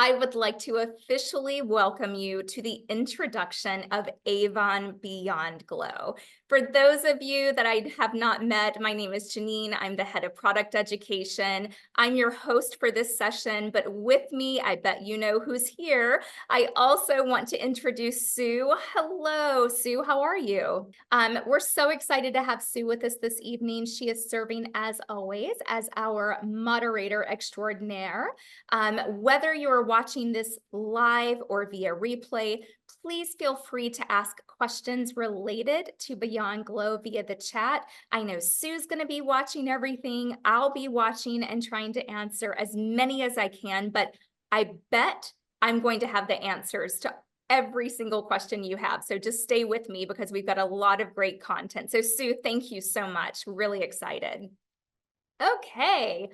I would like to officially welcome you to the introduction of Avon Beyond Glow. For those of you that I have not met, my name is Jeannine. I'm the head of product education. I'm your host for this session, but with me, I bet you know who's here. I also want to introduce Sue. Hello, Sue. How are you? We're so excited to have Sue with us this evening. She is serving, as always, as our moderator extraordinaire. Whether you're watching this live or via replay, please feel free to ask questions related to Beyond Glow via the chat. I know Sue's going to be watching everything. I'll be watching and trying to answer as many as I can, but I bet I'm going to have the answers to every single question you have. So just stay with me because we've got a lot of great content. So Sue, thank you so much. Really excited. Okay.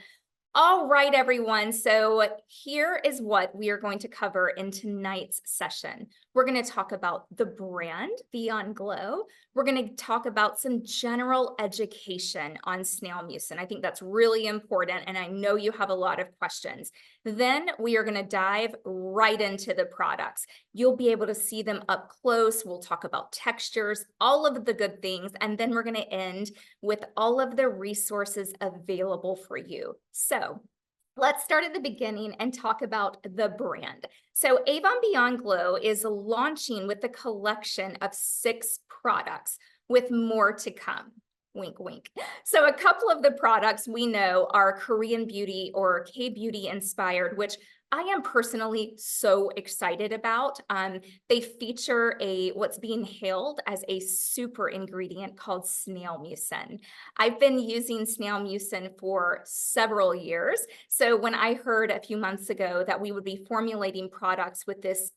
All right, everyone. So here is what we are going to cover in tonight's session. We're going to talk about the brand Beyond Glow. We're going to talk about some general education on snail mucin. I think that's really important, and I know you have a lot of questions. Then we are going to dive right into the products. You'll be able to see them up close. We'll talk about textures, all of the good things, and then we're going to end with all of the resources available for you. So let's start at the beginning and talk about the brand. So Avon Beyond Glow is launching with a collection of 6 products with more to come. Wink, wink. So a couple of the products we know are Korean beauty or K-beauty inspired, which I am personally so excited about. They feature what's being hailed as a super ingredient called snail mucin. I've been using snail mucin for several years. So when I heard a few months ago that we would be formulating products with this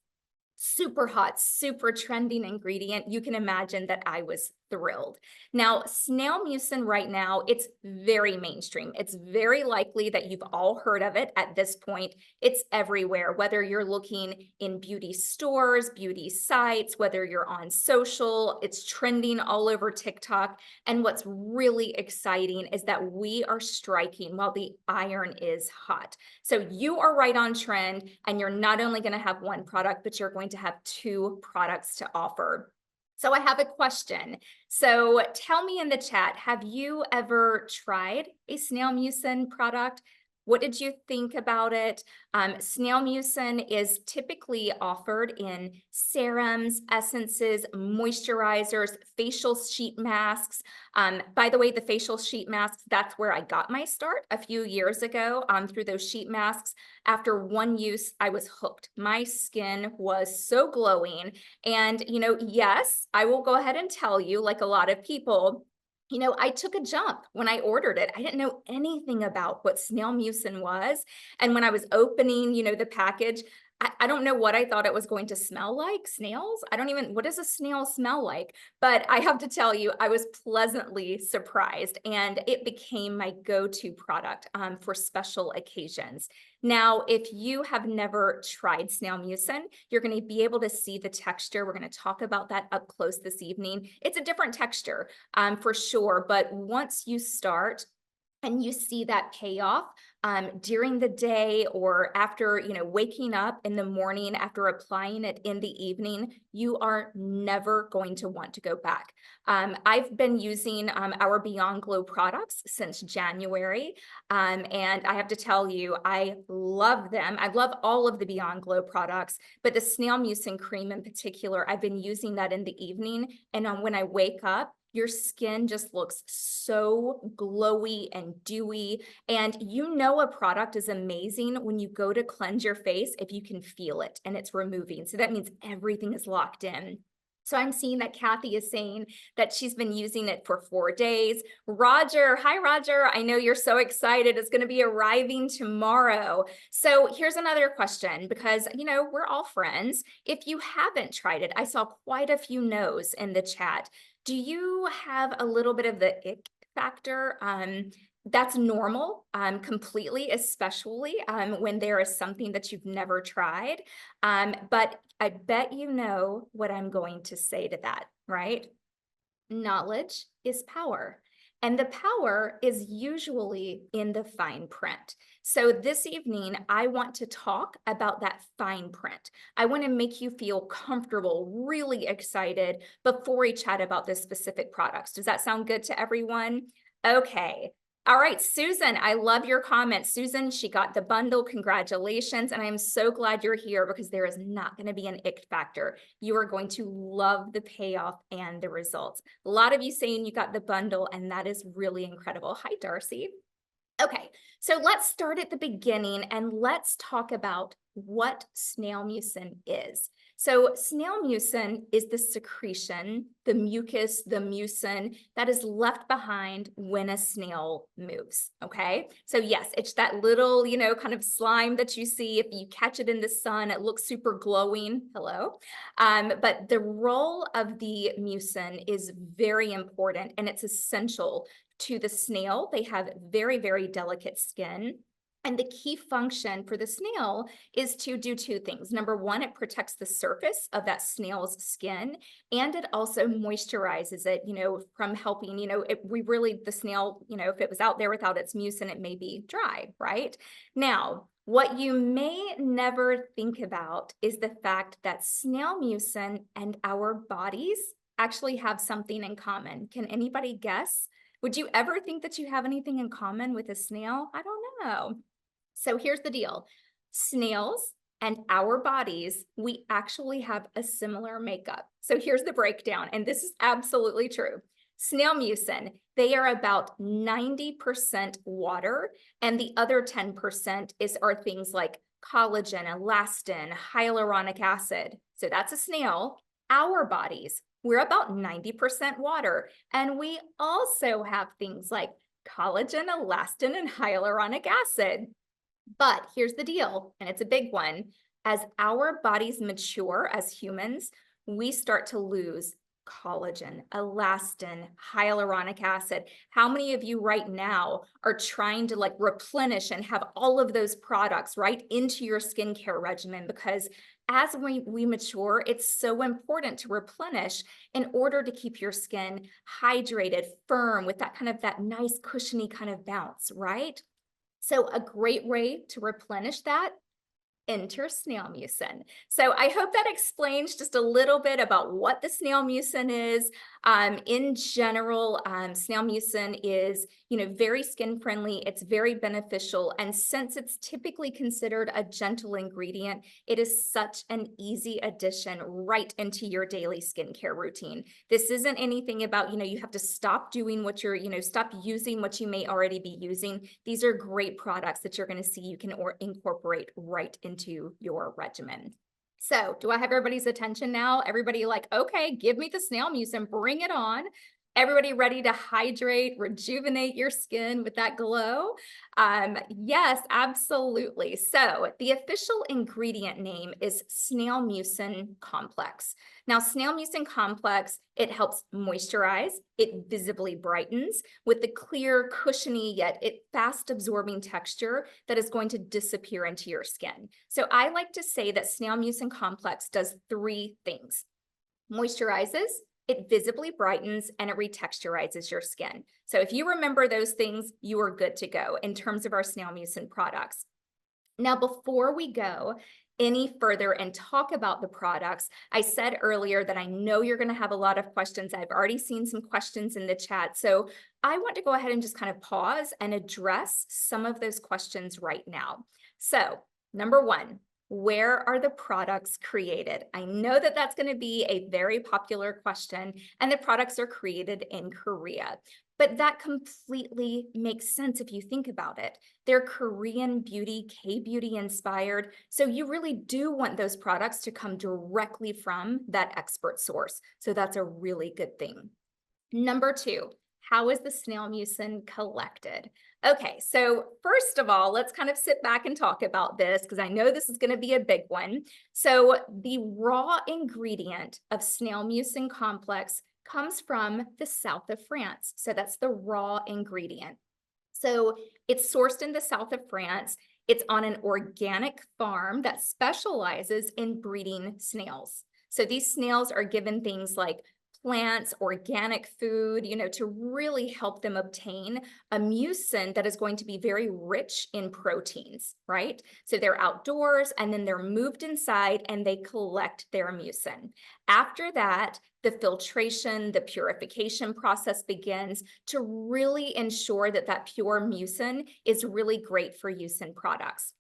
super hot, super trending ingredient, you can imagine that I was thrilled. Now, snail mucin right now, it's very mainstream. It's very likely that you've all heard of it at this point. It's everywhere, whether you're looking in beauty stores, beauty sites, whether you're on social, it's trending all over TikTok. And what's really exciting is that we are striking while the iron is hot. So you are right on trend, and you're not only going to have one product, but you're going to have 2 products to offer. So I have a question. So tell me in the chat, have you ever tried a snail mucin product? What did you think about it? Snail mucin is typically offered in serums, essences, moisturizers, facial sheet masks. By the way, the facial sheet masks, that's where I got my start a few years ago through those sheet masks. After one use, I was hooked. My skin was so glowing. And, yes, I will go ahead and tell you, like a lot of people, I took a jump when I ordered it. I didn't know anything about what snail mucin was. And when I was opening, the package, I don't know what I thought it was going to smell like. Snails? What does a snail smell like? But I have to tell you, I was pleasantly surprised, and it became my go-to product for special occasions. Now, if you have never tried snail mucin, you're going to be able to see the texture. We're going to talk about that up close this evening. It's a different texture for sure, but once you start and you see that payoff during the day or after, waking up in the morning after applying it in the evening, you are never going to want to go back. I've been using our Beyond Glow products since January, and I have to tell you, I love them. I love all of the Beyond Glow products, but the snail mucin cream in particular, I've been using that in the evening, and when I wake up, your skin just looks so glowy and dewy. And a product is amazing when you go to cleanse your face if you can feel it and it's removing. So that means everything is locked in. So I'm seeing that Kathy is saying that she's been using it for 4 days. Roger, hi Roger. I know you're so excited. It's going to be arriving tomorrow. So here's another question because, we're all friends. If you haven't tried it, I saw quite a few no's in the chat. Do you have a little bit of the ick factor? That's normal, completely, especially when there is something that you've never tried. But I bet you know what I'm going to say to that, right? Knowledge is power. And the power is usually in the fine print. So this evening, I want to talk about that fine print. I want to make you feel comfortable, really excited before we chat about the specific products. Does that sound good to everyone? Okay. All right, Susan, I love your comment. Susan, she got the bundle. Congratulations. And I'm so glad you're here because there is not going to be an ick factor. You are going to love the payoff and the results. A lot of you saying you got the bundle, and that is really incredible. Hi, Darcy. Okay, so let's start at the beginning and let's talk about what snail mucin is. So snail mucin is the secretion, the mucus, the mucin that is left behind when a snail moves, okay? So yes, it's that little, kind of slime that you see. If you catch it in the sun, it looks super glowing. Hello. But the role of the mucin is very important and it's essential to the snail. They have very, very delicate skin. And the key function for the snail is to do two things. Number one, it protects the surface of that snail's skin, and it also moisturizes it, from helping, the snail, if it was out there without its mucin, it may be dry, right? Now, what you may never think about is the fact that snail mucin and our bodies actually have something in common. Can anybody guess? Would you ever think that you have anything in common with a snail? I don't know. So here's the deal. Snails and our bodies, we actually have a similar makeup. So here's the breakdown, and this is absolutely true. Snail mucin, they are about 90% water, and the other 10% are things like collagen, elastin, hyaluronic acid. So that's a snail. Our bodies, we're about 90% water, and we also have things like collagen, elastin, and hyaluronic acid. But here's the deal, and it's a big one. As our bodies mature as humans, we start to lose collagen, elastin, hyaluronic acid. How many of you right now are trying to replenish and have all of those products right into your skincare regimen? Because as we mature, it's so important to replenish in order to keep your skin hydrated, firm, with that nice cushiony kind of bounce, right? So a great way to replenish that, enter snail mucin. So I hope that explains just a little bit about what the snail mucin is. In general, snail mucin is, very skin friendly. It's very beneficial. And since it's typically considered a gentle ingredient, it is such an easy addition right into your daily skincare routine. This isn't anything about, you have to stop doing what you're, stop using what you may already be using. These are great products that you're going to see you can incorporate right into your regimen. So do I have everybody's attention now? Everybody okay, give me the snail mucin, bring it on. Everybody ready to hydrate, rejuvenate your skin with that glow? Yes, absolutely. So the official ingredient name is snail mucin complex. Now, snail mucin complex, it helps moisturize, it visibly brightens with the clear, cushiony, yet fast absorbing texture that is going to disappear into your skin. So I like to say that snail mucin complex does three things: moisturizes, it visibly brightens, and it retexturizes your skin. So if you remember those things, you are good to go in terms of our snail mucin products. Now, before we go any further and talk about the products, I said earlier that I know you're going to have a lot of questions. I've already seen some questions in the chat. So I want to go ahead and just kind of pause and address some of those questions right now. So number one, where are the products created? I know that that's going to be a very popular question, and the products are created in Korea. But that completely makes sense if you think about it. They're Korean beauty, K-beauty inspired. So you really do want those products to come directly from that expert source. So that's a really good thing. Number two, how is the snail mucin collected? Okay, so first of all, let's kind of sit back and talk about this because I know this is going to be a big one. So the raw ingredient of snail mucin complex comes from the south of France. So that's the raw ingredient. So it's sourced in the south of France. It's on an organic farm that specializes in breeding snails. So these snails are given things like plants, organic food, to really help them obtain a mucin that is going to be very rich in proteins, right? So they're outdoors and then they're moved inside and they collect their mucin. After that, the filtration, the purification process begins to really ensure that that pure mucin is really great for use in products.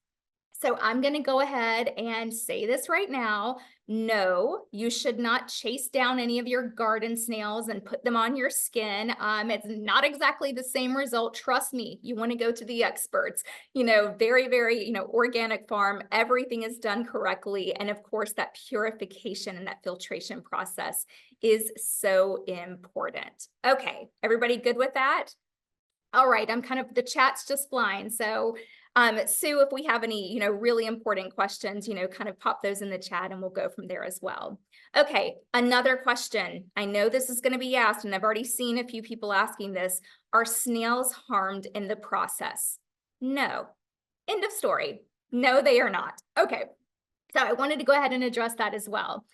So I'm going to go ahead and say this right now. No, you should not chase down any of your garden snails and put them on your skin. It's not exactly the same result. Trust me, you want to go to the experts. Very, very, organic farm. Everything is done correctly. And of course, that purification and that filtration process is so important. Okay, everybody good with that? All right, the chat's just flying. So Sue, if we have any, really important questions, kind of pop those in the chat and we'll go from there as well. Okay, another question. I know this is going to be asked and I've already seen a few people asking this. Are snails harmed in the process? No. End of story. No, they are not. Okay, so I wanted to go ahead and address that as well.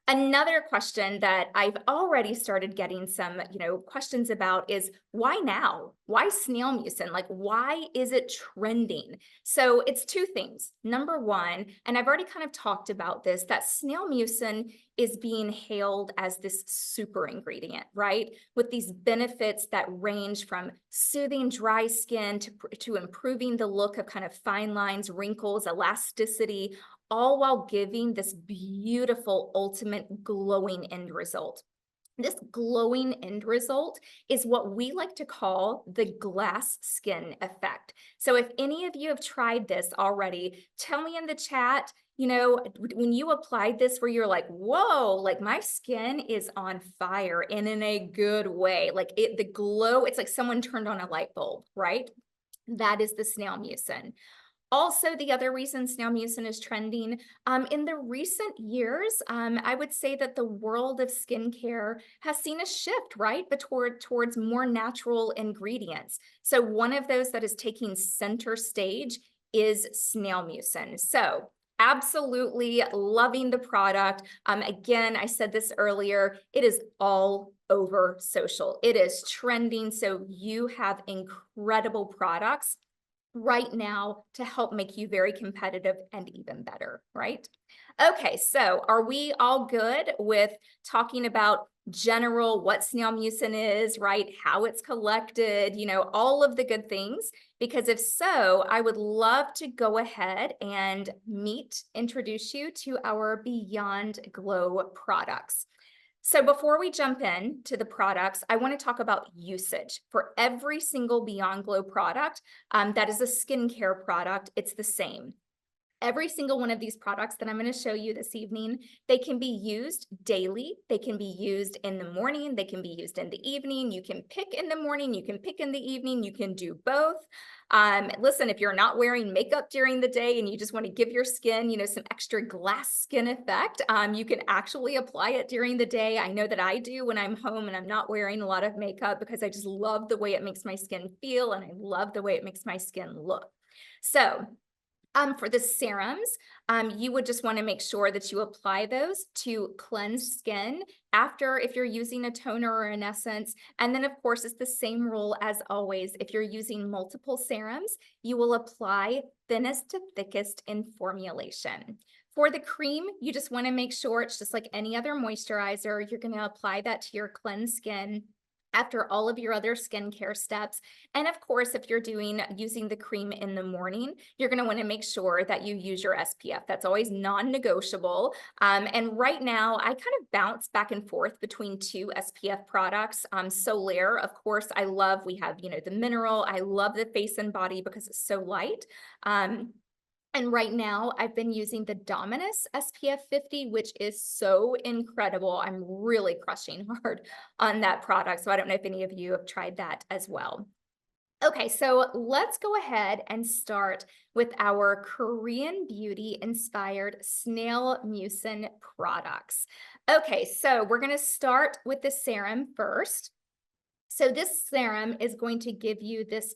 Another question that I've already started getting some, questions about is why now? Why snail mucin? Like, why is it trending? So it's two things. Number one, and I've already kind of talked about this, that snail mucin is being hailed as this super ingredient, right? With these benefits that range from soothing dry skin to improving the look of kind of fine lines, wrinkles, elasticity, all while giving this beautiful ultimate glowing end result. This glowing end result is what we like to call the glass skin effect. So if any of you have tried this already, tell me in the chat, when you applied this where you're like, whoa, like my skin is on fire and in a good way. Like the glow, it's like someone turned on a light bulb, right? That is the snail mucin. Also, the other reason snail mucin is trending, in the recent years, I would say that the world of skincare has seen a shift, right, but towards more natural ingredients. So one of those that is taking center stage is snail mucin. So absolutely loving the product. Again, I said this earlier, it is all over social. It is trending. So you have incredible products right now to help make you very competitive and even better, right? Okay, so are we all good with talking about general what snail mucin is, right? How it's collected, all of the good things? Because if so, I would love to go ahead and introduce you to our Beyond Glow products. So before we jump in to the products, I want to talk about usage. For every single Beyond Glow product that is a skincare product, it's the same. Every single one of these products that I'm going to show you this evening, they can be used daily. They can be used in the morning. They can be used in the evening. You can pick in the morning. You can pick in the evening. You can do both. Listen, if you're not wearing makeup during the day and you just want to give your skin, some extra glass skin effect, you can actually apply it during the day. I know that I do when I'm home and I'm not wearing a lot of makeup because I just love the way it makes my skin feel and I love the way it makes my skin look. So for the serums, you would just want to make sure that you apply those to cleanse skin after if you're using a toner or an essence. And then, of course, it's the same rule as always. If you're using multiple serums, you will apply thinnest to thickest in formulation. For the cream, you just want to make sure it's just like any other moisturizer. You're going to apply that to your cleansed skin after all of your other skincare steps. And of course, if you're using the cream in the morning, you're going to want to make sure that you use your SPF. That's always non-negotiable. And right now, I kind of bounce back and forth between two SPF products. Solaire, of course, we have, the mineral. I love the face and body because it's so light. And right now, I've been using the Dominus SPF 50, which is so incredible. I'm really crushing hard on that product. So I don't know if any of you have tried that as well. Okay, so let's go ahead and start with our Korean beauty inspired snail mucin products. Okay, so we're going to start with the serum first. So this serum is going to give you this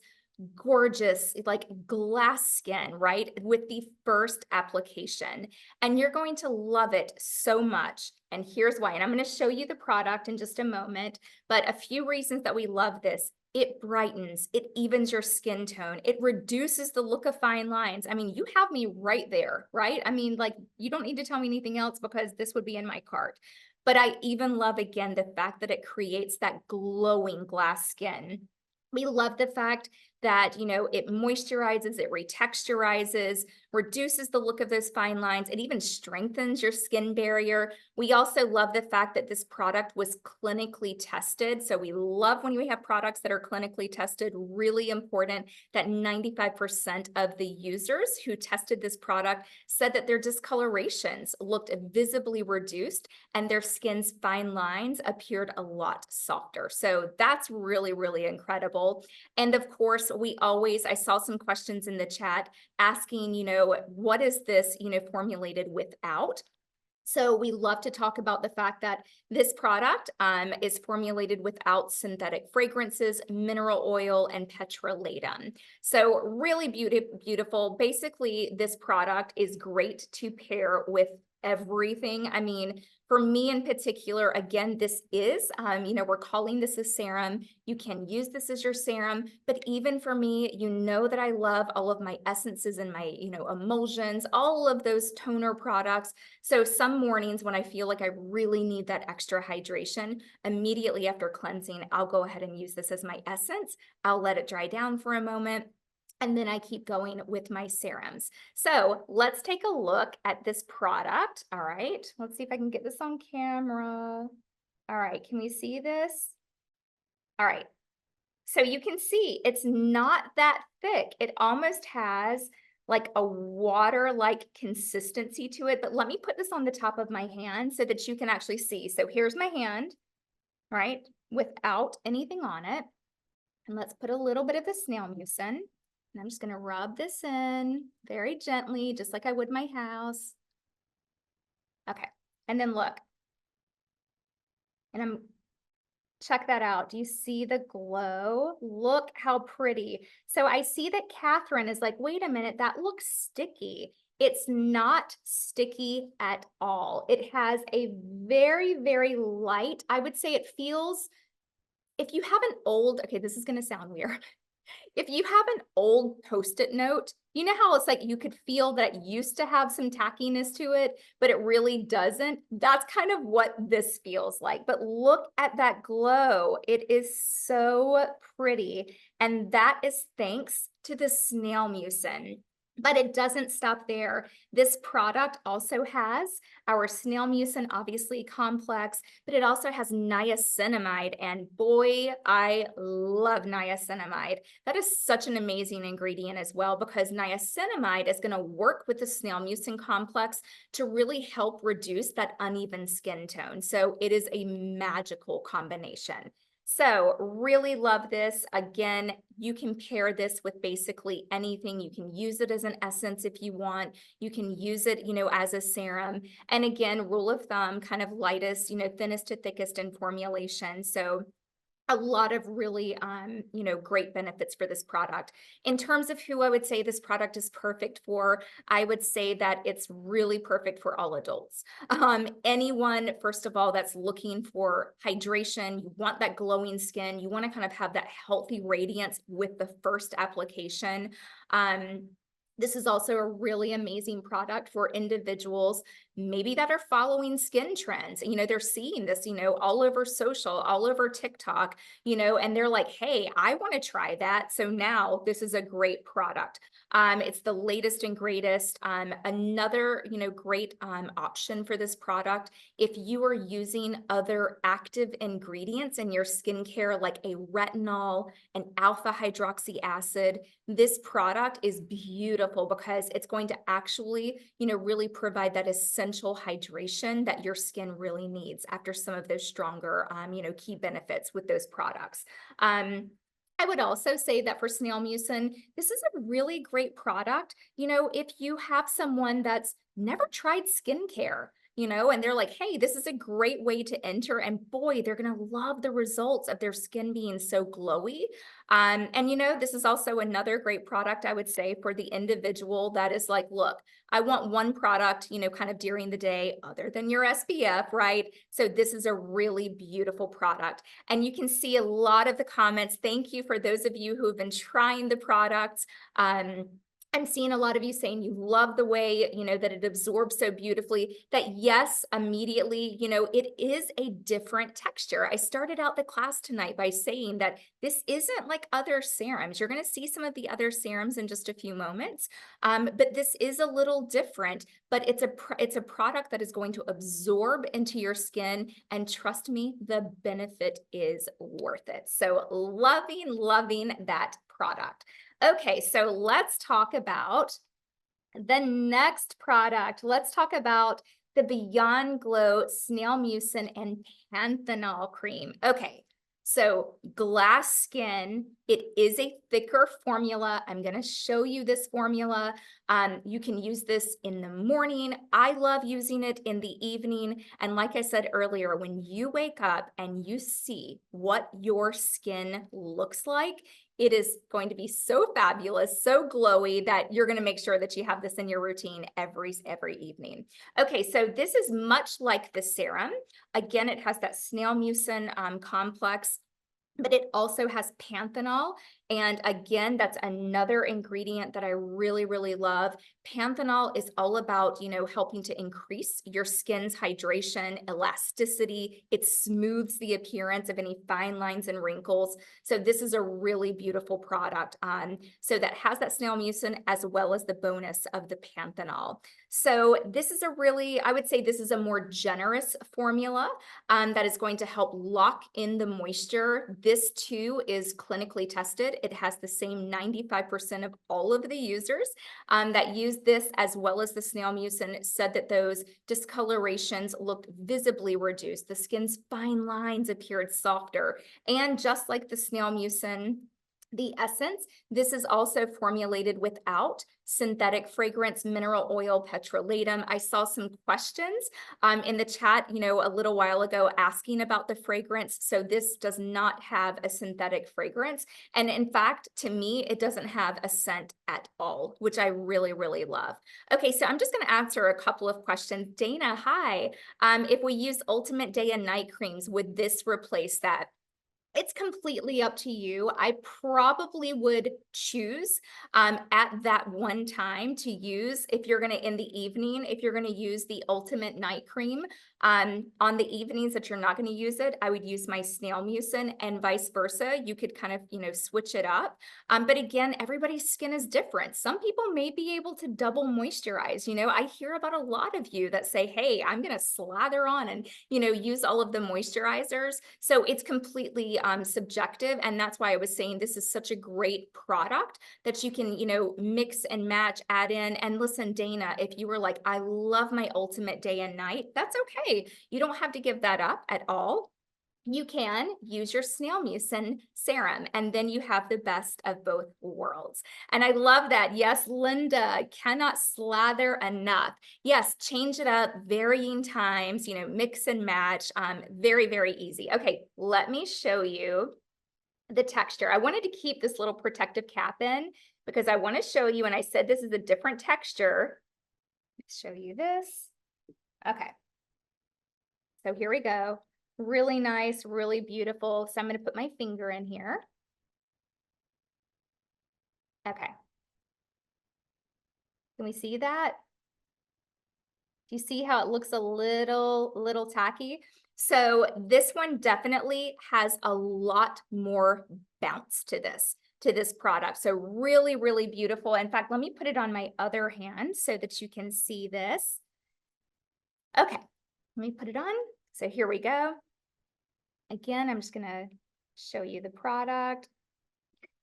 gorgeous, like glass skin, right? With the first application. And you're going to love it so much. And here's why. And I'm going to show you the product in just a moment, but a few reasons that we love this. It brightens, it evens your skin tone, it reduces the look of fine lines. I mean, you have me right there, right? I mean, like, you don't need to tell me anything else because this would be in my cart. But I even love, again, the fact that it creates that glowing glass skin. We love the fact that, it moisturizes, it retexturizes, reduces the look of those fine lines. It even strengthens your skin barrier. We also love the fact that this product was clinically tested. So we love when we have products that are clinically tested. Really important that 95% of the users who tested this product said that their discolorations looked visibly reduced and their skin's fine lines appeared a lot softer. So that's really, really incredible. And of course, I saw some questions in the chat asking, what is this, formulated without? So we love to talk about the fact that this product is formulated without synthetic fragrances, mineral oil, and petrolatum. So really beautiful. Basically, this product is great to pair with everything. I mean, for me in particular, again, this is, we're calling this a serum. You can use this as your serum, but even for me, that I love all of my essences and my, emulsions, all of those toner products. So some mornings when I feel like I really need that extra hydration, immediately after cleansing, I'll go ahead and use this as my essence. I'll let it dry down for a moment. And then I keep going with my serums. So let's take a look at this product. All right, let's see if I can get this on camera. All right, can we see this? All right, so you can see it's not that thick. It almost has like a water-like consistency to it, but let me put this on the top of my hand so that you can actually see. So here's my hand, right, without anything on it. And let's put a little bit of the snail mucin. And I'm just going to rub this in very gently, just like I would my house. Okay. And then look. And check that out. Do you see the glow? Look how pretty. So I see that Catherine is like, wait a minute, that looks sticky. It's not sticky at all. It has a very, very light, I would say it feels, if you have an old, okay, this is going to sound weird. If you have an old Post-it note, you know how it's like you could feel that it used to have some tackiness to it, but it really doesn't? That's kind of what this feels like. But look at that glow. It is so pretty. And that is thanks to the snail mucin. But it doesn't stop there. This product also has our snail mucin, obviously complex, but it also has niacinamide. And boy, I love niacinamide. That is such an amazing ingredient as well, because niacinamide is going to work with the snail mucin complex to really help reduce that uneven skin tone. So it is a magical combination. So really love this. Again, you can pair this with basically anything. You can use it as an essence if you want. You can use it, as a serum. And again, rule of thumb, kind of lightest, thinnest to thickest in formulation. So a lot of really, great benefits for this product. In terms of who I would say this product is perfect for, I would say that it's really perfect for all adults. Anyone, first of all, that's looking for hydration, you want that glowing skin, you want to kind of have that healthy radiance with the first application. This is also a really amazing product for individuals maybe that are following skin trends. They're seeing this, all over social, all over TikTok, and they're like, hey, I want to try that. So now this is a great product. It's the latest and greatest. Another, great option for this product, if you are using other active ingredients in your skincare, like a retinol, an alpha hydroxy acid, this product is beautiful because it's going to actually, really provide that essential hydration that your skin really needs after some of those stronger, key benefits with those products. I would also say that for snail mucin, this is a really great product. If you have someone that's never tried skincare, and they're like, hey, this is a great way to enter. And boy, they're going to love the results of their skin being so glowy. And this is also another great product, I would say, for the individual that is like, look, I want one product, kind of during the day other than your SPF, right? So this is a really beautiful product. And you can see a lot of the comments. Thank you for those of you who have been trying the products. I'm seeing a lot of you saying you love the way, that it absorbs so beautifully, that yes, immediately, it is a different texture. I started out the class tonight by saying that this isn't like other serums. You're going to see some of the other serums in just a few moments, but this is a little different, but it's a product that is going to absorb into your skin, and trust me, the benefit is worth it. So loving that product. Okay, so let's talk about the next product. Let's talk about the Beyond Glow Snail Mucin and Panthenol Cream. Okay, so glass skin, it is a thicker formula. I'm going to show you this formula. You can use this in the morning. I love using it in the evening. And like I said earlier, when you wake up and you see what your skin looks like, it is going to be so fabulous, so glowy, that you're going to make sure that you have this in your routine every evening. Okay, so this is much like the serum. Again, it has that snail mucin complex, but it also has panthenol. And again, that's another ingredient that I really love. Panthenol is all about, helping to increase your skin's hydration, elasticity. It smooths the appearance of any fine lines and wrinkles. So this is a really beautiful product. So that has that snail mucin as well as the bonus of the panthenol. So this is I would say this is a more generous formula that is going to help lock in the moisture. This too is clinically tested. It has the same 95% of all of the users that use this, as well as the snail mucin, said that those discolorations looked visibly reduced. The skin's fine lines appeared softer. And just like the snail mucin, the essence, this is also formulated without synthetic fragrance, mineral oil, petrolatum. I saw some questions in the chat, a little while ago asking about the fragrance. So this does not have a synthetic fragrance. And in fact, to me, it doesn't have a scent at all, which I really love. Okay, so I'm just going to answer a couple of questions. Dana, hi. If we use Ultimate Day and Night creams, would this replace that? It's completely up to you. I probably would choose at that one time to use, if you're going to, in the evening, if you're going to use the Ultimate Night Cream, on the evenings that you're not going to use it, I would use my snail mucin, and vice versa. You could kind of, switch it up. But again, everybody's skin is different. Some people may be able to double moisturize. I hear about a lot of you that say, hey, I'm going to slather on and, use all of the moisturizers. So it's completely subjective. And that's why I was saying this is such a great product that you can, mix and match, add in. And listen, Dana, if you were like, I love my Ultimate Day and Night, that's okay. You don't have to give that up at all. You can use your snail mucin serum, and then you have the best of both worlds. And I love that. Yes, Linda, cannot slather enough. Yes, change it up, varying times, mix and match. Very easy. Okay, let me show you the texture. I wanted to keep this little protective cap in because I want to show you, and I said this is a different texture. Let's show you this. Okay. So here we go. Really nice, really beautiful. So I'm going to put my finger in here. Okay. Can we see that? Do you see how it looks a little tacky? So this one definitely has a lot more bounce to this product. So really beautiful. In fact, let me put it on my other hand so that you can see this. Okay, let me put it on. So here we go. Again, I'm just going to show you the product.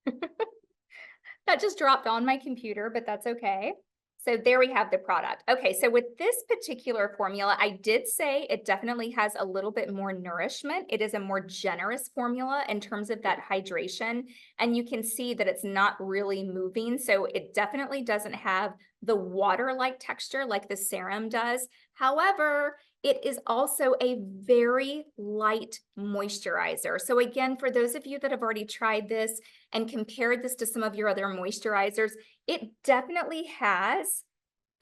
That just dropped on my computer, but that's okay. So there we have the product. Okay, so with this particular formula, I did say it definitely has a little bit more nourishment. It is a more generous formula in terms of that hydration. And you can see that it's not really moving. So it definitely doesn't have the water-like texture like the serum does. However, it is also a very light moisturizer. So again, for those of you that have already tried this and compared this to some of your other moisturizers, it definitely has,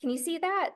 can you see that?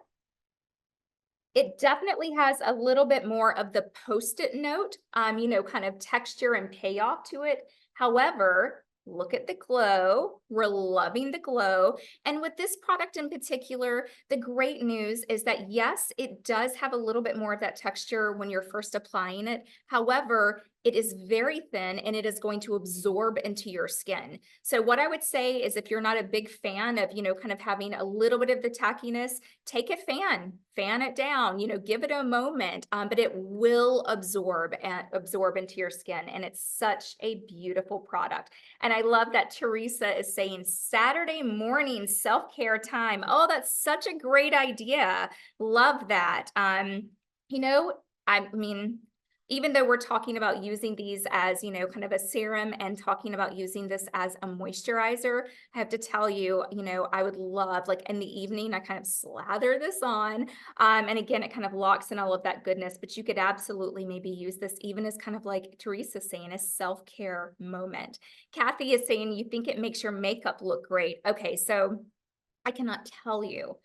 It definitely has a little bit more of the Post-it note, kind of texture and payoff to it. However, look at the glow. We're loving the glow. And with this product in particular, the great news is that yes, it does have a little bit more of that texture when you're first applying it. However, it is very thin and it is going to absorb into your skin. So what I would say is if you're not a big fan of, kind of having a little bit of the tackiness, take a fan it down, give it a moment, but it will absorb into your skin. And it's such a beautiful product. And I love that Teresa is saying Saturday morning self-care time. Oh, that's such a great idea. Love that. I mean, even though we're talking about using these as, kind of a serum and talking about using this as a moisturizer, I have to tell you, I would love, like in the evening, I kind of slather this on. And again, it kind of locks in all of that goodness, but you could absolutely maybe use this even as kind of like Teresa's saying, a self-care moment. Kathy is saying, you think it makes your makeup look great. Okay, so I cannot tell you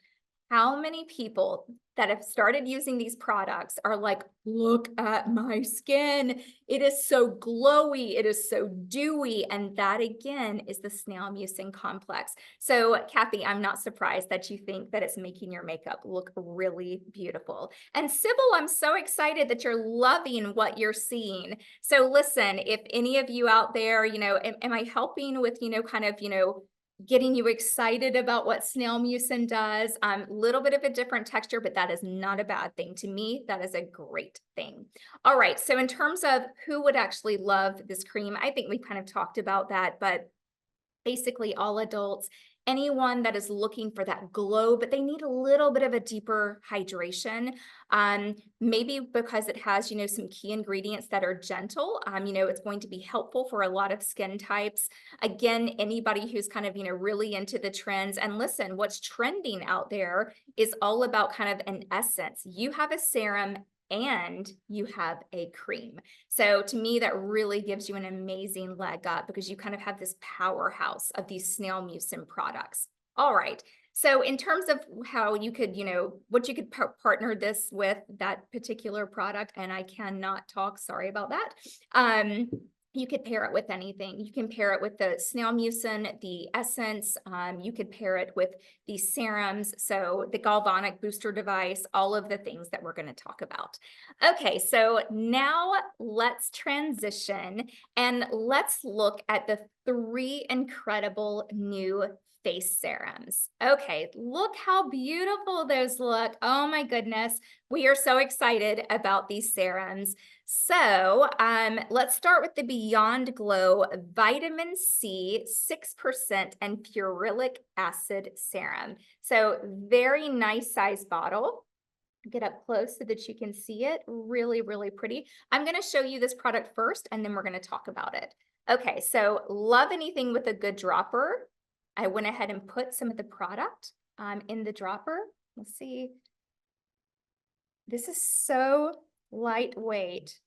how many people that have started using these products are like, look at my skin. It is so glowy. It is so dewy. And that again is the Snail mucin complex. So Kathy, I'm not surprised that you think that it's making your makeup look really beautiful. And Sybil, I'm so excited that you're loving what you're seeing. So listen, if any of you out there, am I helping with, kind of, getting you excited about what Snail mucin does. Little bit of a different texture, but that is not a bad thing. To me, that is a great thing. All right, so in terms of who would actually love this cream, I think we kind of talked about that, but basically all adults, anyone that is looking for that glow, but they need a little bit of a deeper hydration. Maybe because it has, some key ingredients that are gentle, it's going to be helpful for a lot of skin types. Again, anybody who's kind of, really into the trends. And listen, what's trending out there is all about kind of an essence. You have a serum and you have a cream. So to me, that really gives you an amazing leg up because you kind of have this powerhouse of these Snail mucin products. All right. So in terms of how you could, what you could partner this with, that particular product, and I cannot talk, sorry about that. You could pair it with anything. You can pair it with the Snail mucin, the essence. You could pair it with the serums. So the Galvanic booster device, all of the things that we're going to talk about. Okay, so now let's transition and let's look at the 3 incredible new face serums. Okay, look how beautiful those look. Oh my goodness. We are so excited about these serums. So let's start with the Beyond Glow Vitamin C 6% and Ferulic Acid Serum. So very nice size bottle. Get up close so that you can see it. Really, really pretty. I'm going to show you this product first, and then we're going to talk about it. Okay, so love anything with a good dropper. I went ahead and put some of the product in the dropper. Let's see. This is so lightweight.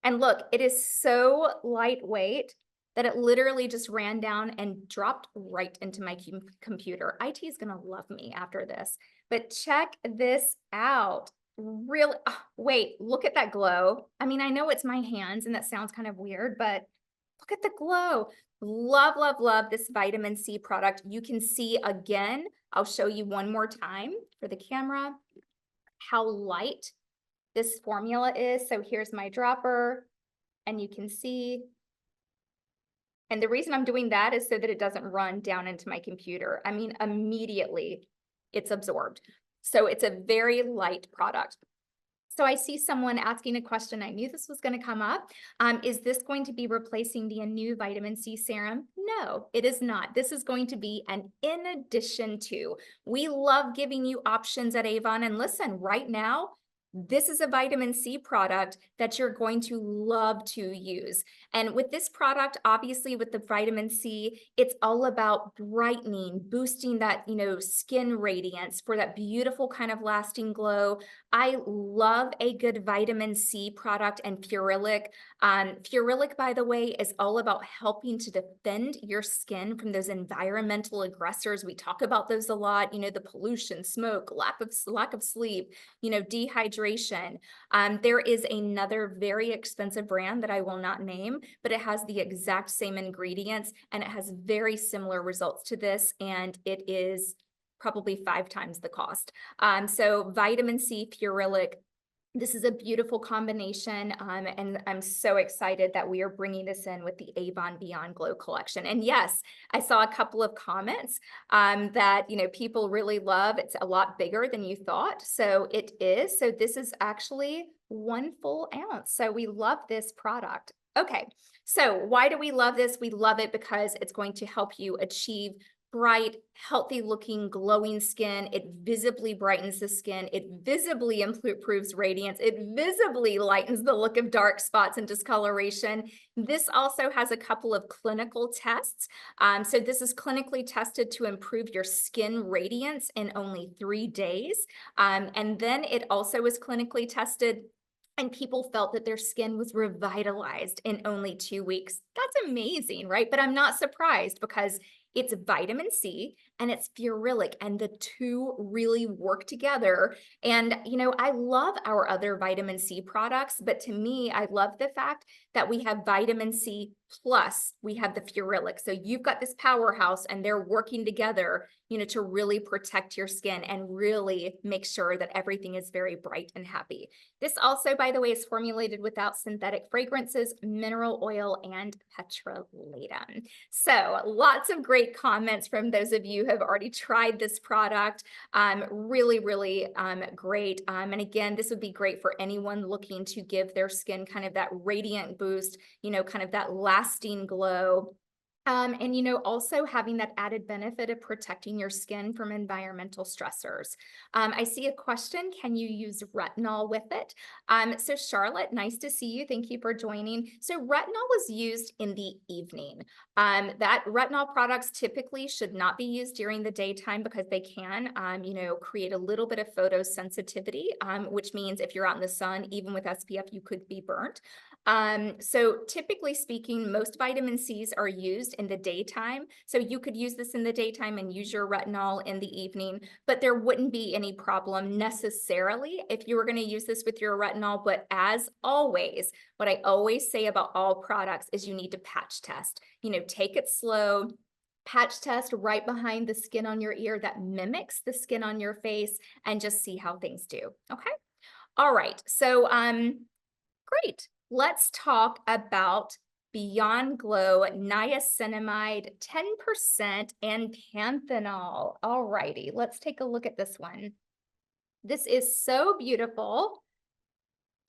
And look, it is so lightweight that it literally just ran down and dropped right into my computer. IT is going to love me after this. But check this out. Really, oh, wait, look at that glow. I mean, I know it's my hands and that sounds kind of weird, but look at the glow. Love, love, love this vitamin C product. You can see again, I'll show you one more time for the camera, how light this formula is. So here's my dropper, and you can see. And the reason I'm doing that is so that it doesn't run down into my computer. I mean, immediately it's absorbed. So it's a very light product. So I see someone asking a question. I knew this was going to come up. Is this going to be replacing the new vitamin C serum? No, it is not. This is going to be an in addition to. We love giving you options at Avon. And listen, right now, this is a vitamin C product that you're going to love to use. And with this product, obviously with the vitamin C, it's all about brightening, boosting that, skin radiance for that beautiful kind of lasting glow. I love a good vitamin C product and ferulic. Ferulic, by the way, is all about helping to defend your skin from those environmental aggressors. We talk about those a lot, the pollution, smoke, lack of sleep, dehydration. There is another very expensive brand that I will not name, but it has the exact same ingredients and it has very similar results to this, and it is probably 5 times the cost. So vitamin C, ferulic, this is a beautiful combination, and I'm so excited that we are bringing this in with the Avon Beyond Glow collection. And yes, I saw a couple of comments that people really love. It's a lot bigger than you thought, so it is. So this is actually 1 full ounce. So we love this product. Okay, so why do we love this? We love it because it's going to help you achieve bright, healthy looking, glowing skin. It visibly brightens the skin. It visibly improves radiance. It visibly lightens the look of dark spots and discoloration. This also has a couple of clinical tests. So this is clinically tested to improve your skin radiance in only 3 days. And then it also is clinically tested and people felt that their skin was revitalized in only 2 weeks. That's amazing, right? But I'm not surprised because it's vitamin C and it's ferulic, and the two really work together. And, I love our other vitamin C products, but to me, I love the fact that we have vitamin C plus we have the ferulic. So you've got this powerhouse and they're working together, to really protect your skin and really make sure that everything is very bright and happy. This also, by the way, is formulated without synthetic fragrances, mineral oil, and petrolatum. So lots of great comments from those of you who have already tried this product. Really, really great. And again, this would be great for anyone looking to give their skin kind of that radiant boost, kind of that lasting glow. And also having that added benefit of protecting your skin from environmental stressors. I see a question, can you use retinol with it? So Charlotte, nice to see you. Thank you for joining. So retinol was used in the evening. That retinol products typically should not be used during the daytime because they can, create a little bit of photosensitivity, which means if you're out in the sun, even with SPF, you could be burnt. So typically speaking, most vitamin C's are used in the daytime. So you could use this in the daytime and use your retinol in the evening, but there wouldn't be any problem necessarily if you were going to use this with your retinol. But as always, what I always say about all products is you need to patch test. Take it slow. Patch test right behind the skin on your ear that mimics the skin on your face and just see how things do. Okay. All right. So, great. Let's talk about Beyond Glow niacinamide 10% and panthenol. All righty, let's take a look at this one. This is so beautiful.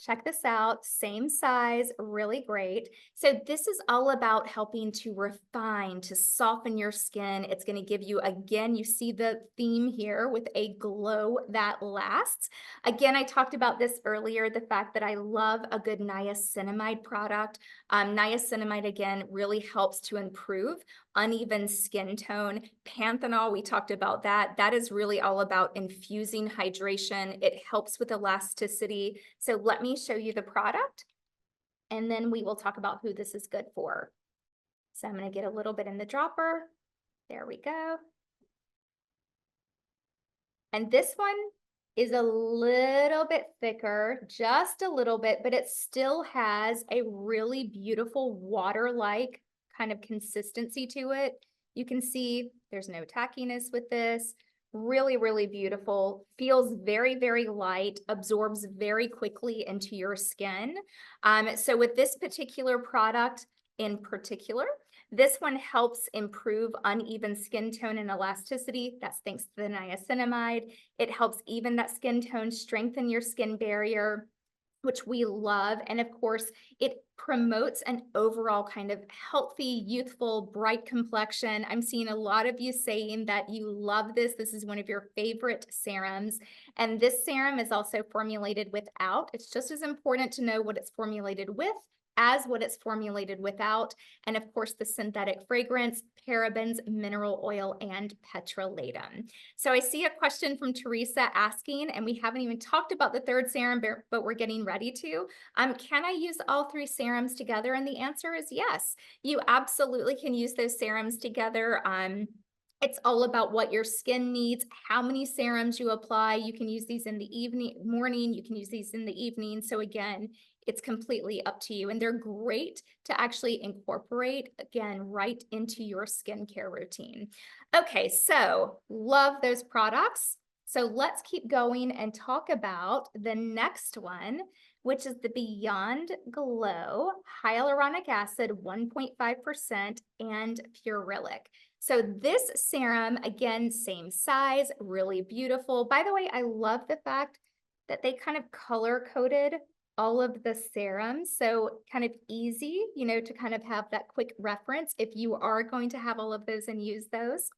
Check this out, same size, really great. So this is all about helping to refine, to soften your skin. It's going to give you, again, you see the theme here with a glow that lasts. Again, I talked about this earlier, the fact that I love a good niacinamide product. Niacinamide, again, really helps to improve uneven skin tone. Panthenol, we talked about that. That is really all about infusing hydration. It helps with elasticity. So let me show you the product, and then we will talk about who this is good for. So I'm going to get a little bit in the dropper. There we go. And this one is a little bit thicker, just a little bit, but it still has a really beautiful water-like kind of consistency to it. You can see there's no tackiness with this. Really, really beautiful. Feels very, very light, absorbs very quickly into your skin. So with this particular product in particular, this one helps improve uneven skin tone and elasticity. That's thanks to the niacinamide. It helps even that skin tone, strengthen your skin barrier. which we love. And of course, it promotes an overall kind of healthy, youthful, bright complexion. I'm seeing a lot of you saying that you love this. This is one of your favorite serums. And this serum is also formulated without. It's just as important to know what it's formulated with as what it's formulated without. And of course, the synthetic fragrance, parabens, mineral oil, and petrolatum. So I see a question from Teresa asking, and we haven't even talked about the third serum, but we're getting ready to. Can I use all three serums together? And the answer is yes. You absolutely can use those serums together. It's all about what your skin needs, how many serums you apply. You can use these in the morning, you can use these in the evening. So again, it's completely up to you. And they're great to actually incorporate, again, right into your skincare routine. Okay, so love those products. So let's keep going and talk about the next one, which is the Beyond Glow Hyaluronic Acid 1.5% and Purylic. So this serum, again, same size, really beautiful. By the way, I love the fact that they kind of color coded all of the serums. So kind of easy, to kind of have that quick reference if you are going to have all of those and use those.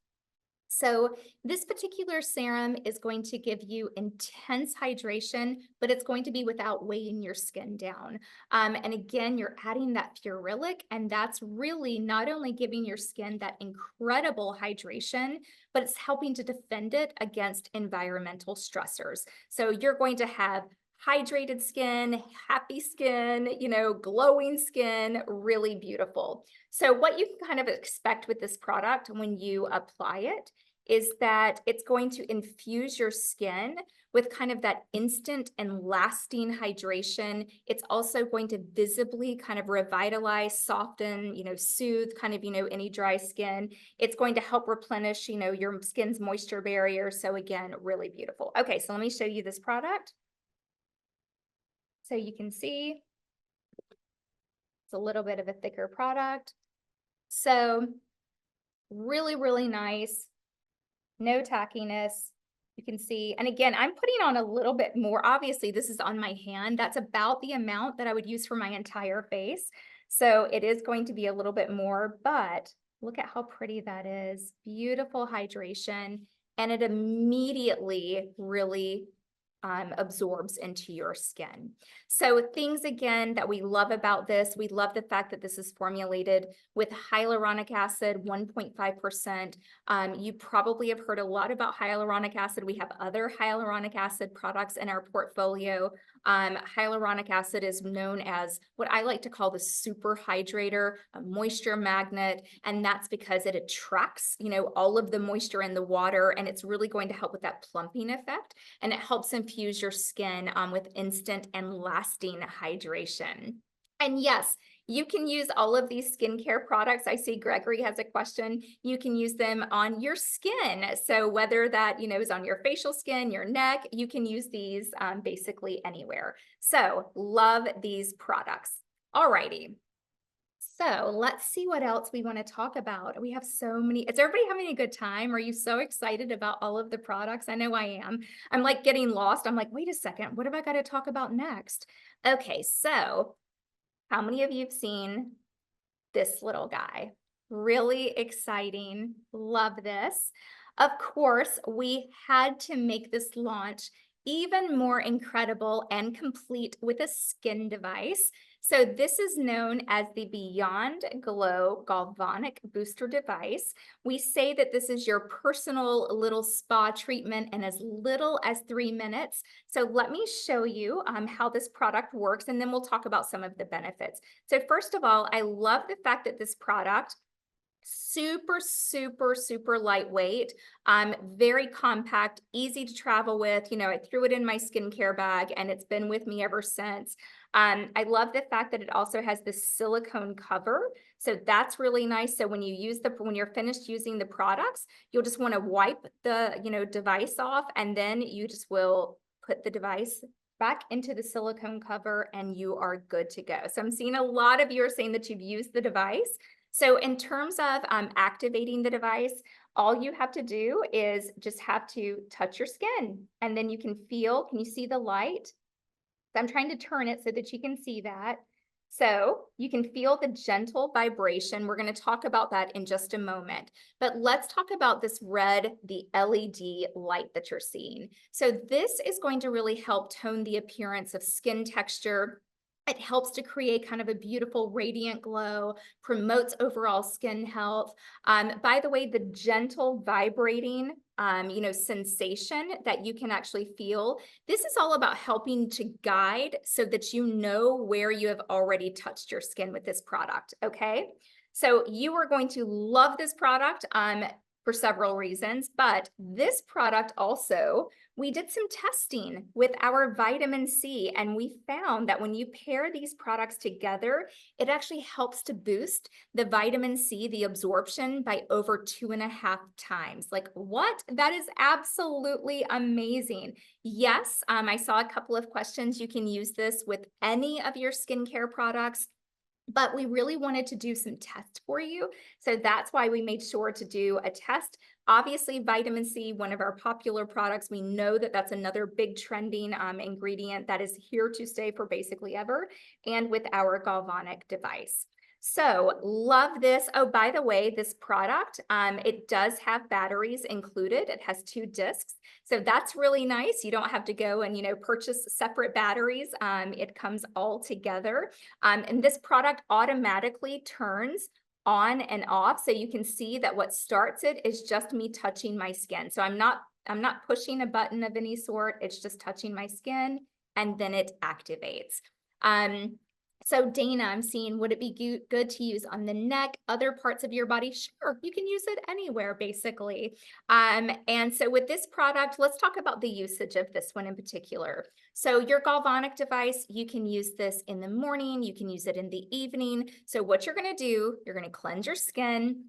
So this particular serum is going to give you intense hydration, but it's going to be without weighing your skin down. And again, you're adding that purylic, and that's really not only giving your skin that incredible hydration, but it's helping to defend it against environmental stressors. So you're going to have hydrated skin, happy skin, glowing skin, really beautiful. So what you can kind of expect with this product when you apply it is that it's going to infuse your skin with kind of that instant and lasting hydration. It's also going to visibly kind of revitalize, soften, soothe kind of, any dry skin. It's going to help replenish, your skin's moisture barrier. So again, really beautiful. Okay, so let me show you this product. So you can see it's a little bit of a thicker product. So really, really nice. No tackiness. You can see, and again, I'm putting on a little bit more. Obviously, this is on my hand. That's about the amount that I would use for my entire face. So it is going to be a little bit more, but look at how pretty that is. Beautiful hydration, and it immediately really absorbs into your skin. So things again that we love about this, we love the fact that this is formulated with hyaluronic acid, 1.5%. You probably have heard a lot about hyaluronic acid. We have other hyaluronic acid products in our portfolio. Hyaluronic acid is known as what I like to call the super hydrator, a moisture magnet, and that's because it attracts, all of the moisture in the water, and it's really going to help with that plumping effect, and it helps infuse your skin with instant and lasting hydration. And yes, you can use all of these skincare products. I see Gregory has a question. You can use them on your skin. So whether that, is on your facial skin, your neck, you can use these basically anywhere. So love these products. Alrighty. So let's see what else we want to talk about. We have so many. Is everybody having a good time? Are you so excited about all of the products? I know I am. I'm like getting lost. I'm like, wait a second, what have I got to talk about next? Okay, so how many of you have seen this little guy? Really exciting. Love this. Of course, we had to make this launch even more incredible and complete with a skin device. So this is known as the Beyond Glow Galvanic Booster Device. We say that this is your personal little spa treatment in as little as 3 minutes. So let me show you how this product works, and then we'll talk about some of the benefits. So first of all, I love the fact that this product super, super, super lightweight, very compact, easy to travel with. I threw it in my skincare bag and it's been with me ever since. I love the fact that it also has this silicone cover. So that's really nice. So when you're finished using the products, you'll just want to wipe the, device off, and then you just will put the device back into the silicone cover and you are good to go. So I'm seeing a lot of you are saying that you've used the device. So in terms of activating the device, all you have to do is just have to touch your skin, and then you can you see the light? So I'm trying to turn it so that you can see that. So you can feel the gentle vibration. We're going to talk about that in just a moment. But let's talk about this red, the LED light that you're seeing. So this is going to really help tone the appearance of skin texture. It helps to create kind of a beautiful radiant glow, promotes overall skin health. By the way, the gentle vibrating sensation that you can actually feel. This is all about helping to guide so that you know where you have already touched your skin with this product, okay? So you are going to love this product for several reasons, but this product also, we did some testing with our vitamin C, and we found that when you pair these products together, it actually helps to boost the vitamin C, the absorption, by over 2.5 times. Like, what? That is absolutely amazing. Yes, I saw a couple of questions. You can use this with any of your skincare products, but we really wanted to do some tests for you. So that's why we made sure to do a test. Obviously, vitamin C, one of our popular products, we know that that's another big trending ingredient that is here to stay for basically ever, and with our Galvanic device. So love this. Oh, by the way, this product, it does have batteries included. It has 2 discs. So that's really nice. You don't have to go and, purchase separate batteries. It comes all together. And this product automatically turns on and off. So you can see that what starts it is just me touching my skin. So I'm not pushing a button of any sort. It's just touching my skin, and then it activates. So Dana, I'm seeing, would it be good to use on the neck, other parts of your body? Sure, you can use it anywhere, basically. And so with this product, let's talk about the usage of this one in particular. So your Galvanic device, you can use this in the morning, you can use it in the evening. So what you're gonna do, you're gonna cleanse your skin,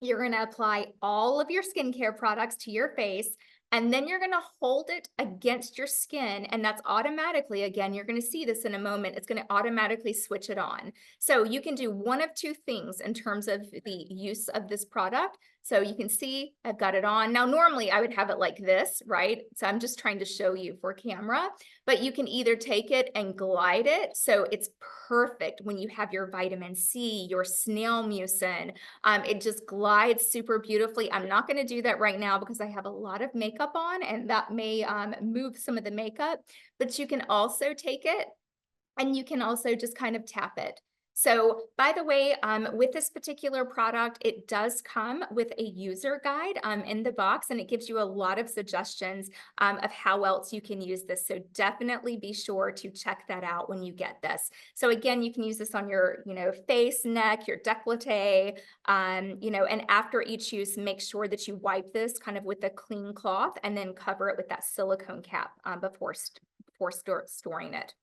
you're gonna apply all of your skincare products to your face, and then you're gonna hold it against your skin, and that's automatically, again, you're gonna see this in a moment, it's gonna automatically switch it on. So you can do one of 2 things in terms of the use of this product. So you can see I've got it on. Now, normally I would have it like this, right? So I'm just trying to show you for camera, but you can either take it and glide it. So it's perfect when you have your vitamin C, your snail mucin. It just glides super beautifully. I'm not going to do that right now because I have a lot of makeup on, and that may move some of the makeup, but you can also take it and you can also just kind of tap it. So by the way, with this particular product, it does come with a user guide in the box, and it gives you a lot of suggestions of how else you can use this. So definitely be sure to check that out when you get this. So again, you can use this on your, face, neck, your décolleté, and after each use, make sure that you wipe this kind of with a clean cloth and then cover it with that silicone cap before storing it.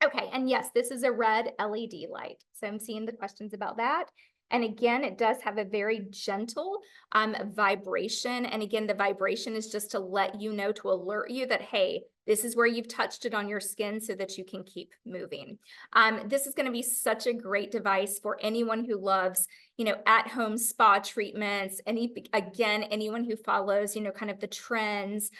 Okay, and yes, this is a red LED light. So I'm seeing the questions about that. And again, it does have a very gentle vibration. And again, the vibration is just to let you know, to alert you that, hey, this is where you've touched it on your skin so that you can keep moving. This is going to be such a great device for anyone who loves, at-home spa treatments. Anyone who follows, kind of the trends.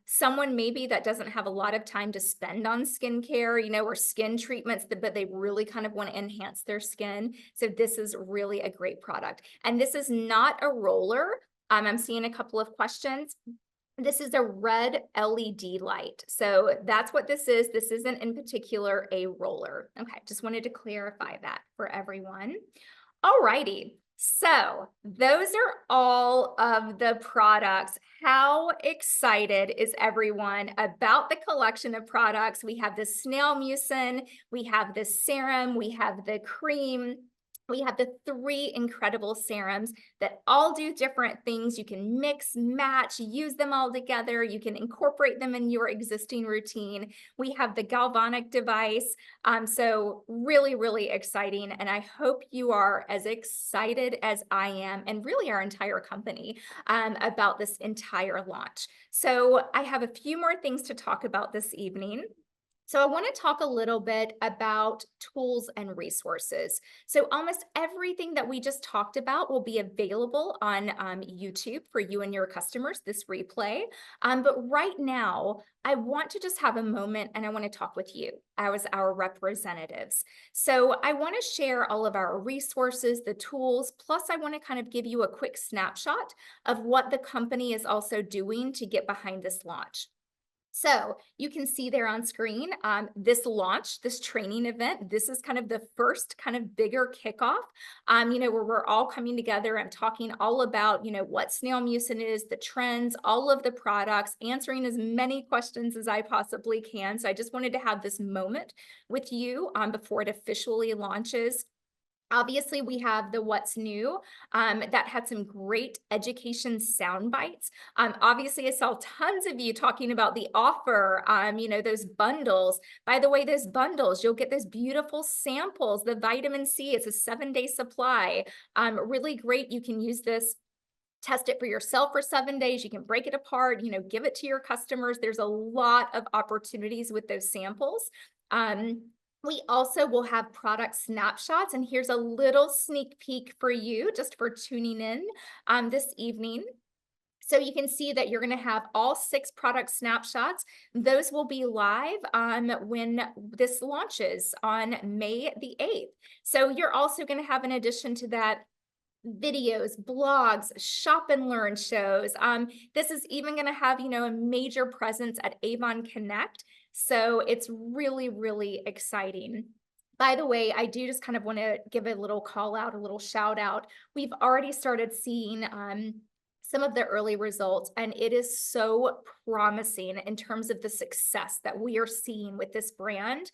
Someone maybe that doesn't have a lot of time to spend on skincare, or skin treatments, but they really kind of want to enhance their skin. So this is really a great product. And this is not a roller. I'm seeing a couple of questions. This is a red LED light. So that's what this is. This isn't in particular a roller. Okay, just wanted to clarify that for everyone. All righty. So those are all of the products. How excited is everyone about the collection of products? We have the snail mucin, we have the serum, we have the cream. We have the 3 incredible serums that all do different things. You can mix, match, use them all together. You can incorporate them in your existing routine. We have the Galvanic device. So really, really exciting. And I hope you are as excited as I am, and really our entire company, about this entire launch. So I have a few more things to talk about this evening. So I want to talk a little bit about tools and resources. So almost everything that we just talked about will be available on YouTube for you and your customers, this replay. But right now, I want to just have a moment and I want to talk with you as our representatives. So I want to share all of our resources, the tools, plus I want to kind of give you a quick snapshot of what the company is also doing to get behind this launch. So you can see there on screen, this launch, this training event, this is kind of the first kind of bigger kickoff, where we're all coming together and talking all about, what snail mucin is, the trends, all of the products, answering as many questions as I possibly can. So I just wanted to have this moment with you before it officially launches. Obviously, we have the What's New that had some great education sound bites. Obviously, I saw tons of you talking about the offer, those bundles. By the way, those bundles, you'll get those beautiful samples, the vitamin C, it's a 7-day supply. Really great. You can use this, test it for yourself for 7 days. You can break it apart, give it to your customers. There's a lot of opportunities with those samples. We also will have product snapshots, and here's a little sneak peek for you just for tuning in this evening. So you can see that you're going to have all 6 product snapshots. Those will be live when this launches on May the 8th. So you're also going to have, in addition to that, videos, blogs, shop and learn shows. This is even going to have, a major presence at Avon Connect. So it's really, really exciting. By the way, I do just kind of want to give a little call out, a little shout out. We've already started seeing some of the early results, and it is so promising in terms of the success that we are seeing with this brand.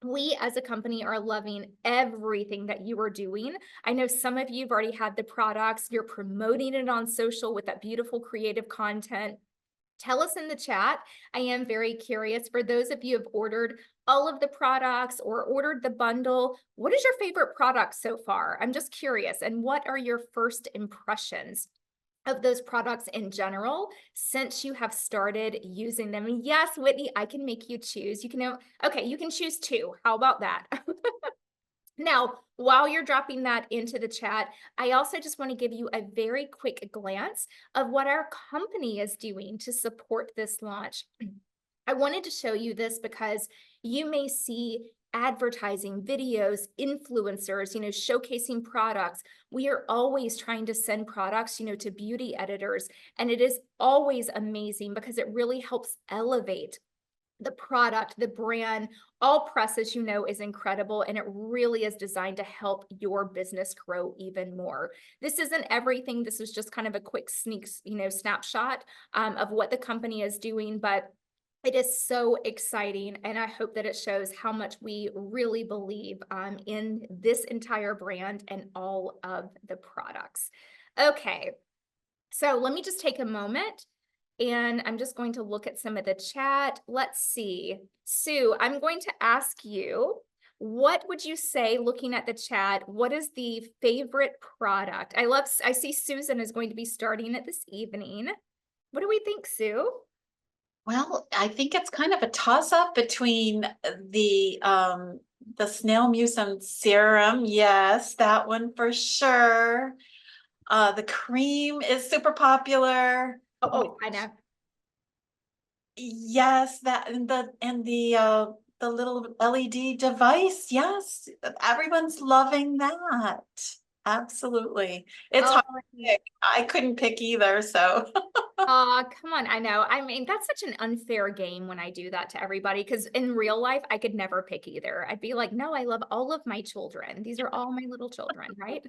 We as a company are loving everything that you are doing. I know some of you have already had the products. You're promoting it on social with that beautiful creative content. Tell us in the chat. I am very curious. For those of you who have ordered all of the products or ordered the bundle, what is your favorite product so far? I'm just curious. And what are your first impressions of those products in general since you have started using them? And yes, Whitney, I can make you choose. You can, okay, you can choose 2. How about that? Now, while you're dropping that into the chat, I also just want to give you a very quick glance of what our company is doing to support this launch. I wanted to show you this because you may see advertising, videos, influencers, showcasing products. We are always trying to send products, to beauty editors, and it is always amazing because it really helps elevate the product, the brand. All press, as you know, is incredible, and it really is designed to help your business grow even more. This isn't everything. This is just kind of a quick snapshot of what the company is doing, but it is so exciting, and I hope that it shows how much we really believe in this entire brand and all of the products. Okay, so let me just take a moment, and I'm just going to look at some of the chat. Let's see. Sue, I'm going to ask you, what would you say, looking at the chat, what is the favorite product? I see Susan is going to be starting it this evening. What do we think, Sue? Well, I think it's kind of a toss-up between the Snail mucin serum. Yes, that one for sure. The cream is super popular. Oh, I know. Yes, that and the little LED device. Yes, everyone's loving that. Absolutely. It's Oh, hard to pick. I couldn't pick either, so come on. I know. I mean, that's such an unfair game when I do that to everybody, because in real life, I could never pick either. I'd be like, no, I love all of my children. These are all my little children, right?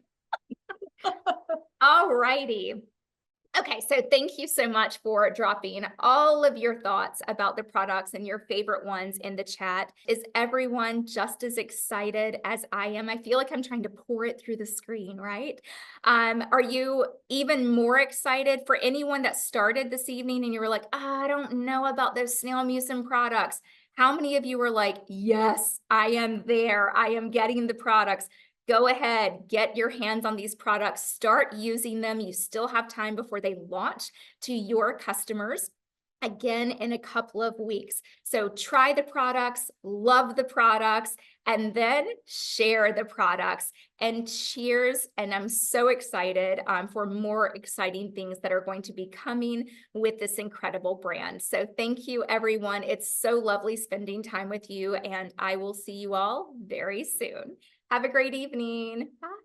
All righty. Okay, so thank you so much for dropping all of your thoughts about the products and your favorite ones in the chat. Is everyone just as excited as I am? I feel like I'm trying to pour it through the screen, right? Are you even more excited? For anyone that started this evening and you were like, I don't know about those snail mucin products. How many of you were like, yes, I am there. I am getting the products. Go ahead, get your hands on these products, start using them. You still have time before they launch to your customers. again in a couple of weeks. So try the products, love the products, and then share the products. And cheers. And I'm so excited for more exciting things that are going to be coming with this incredible brand. So thank you, everyone. It's so lovely spending time with you, and I will see you all very soon. Have a great evening. Bye.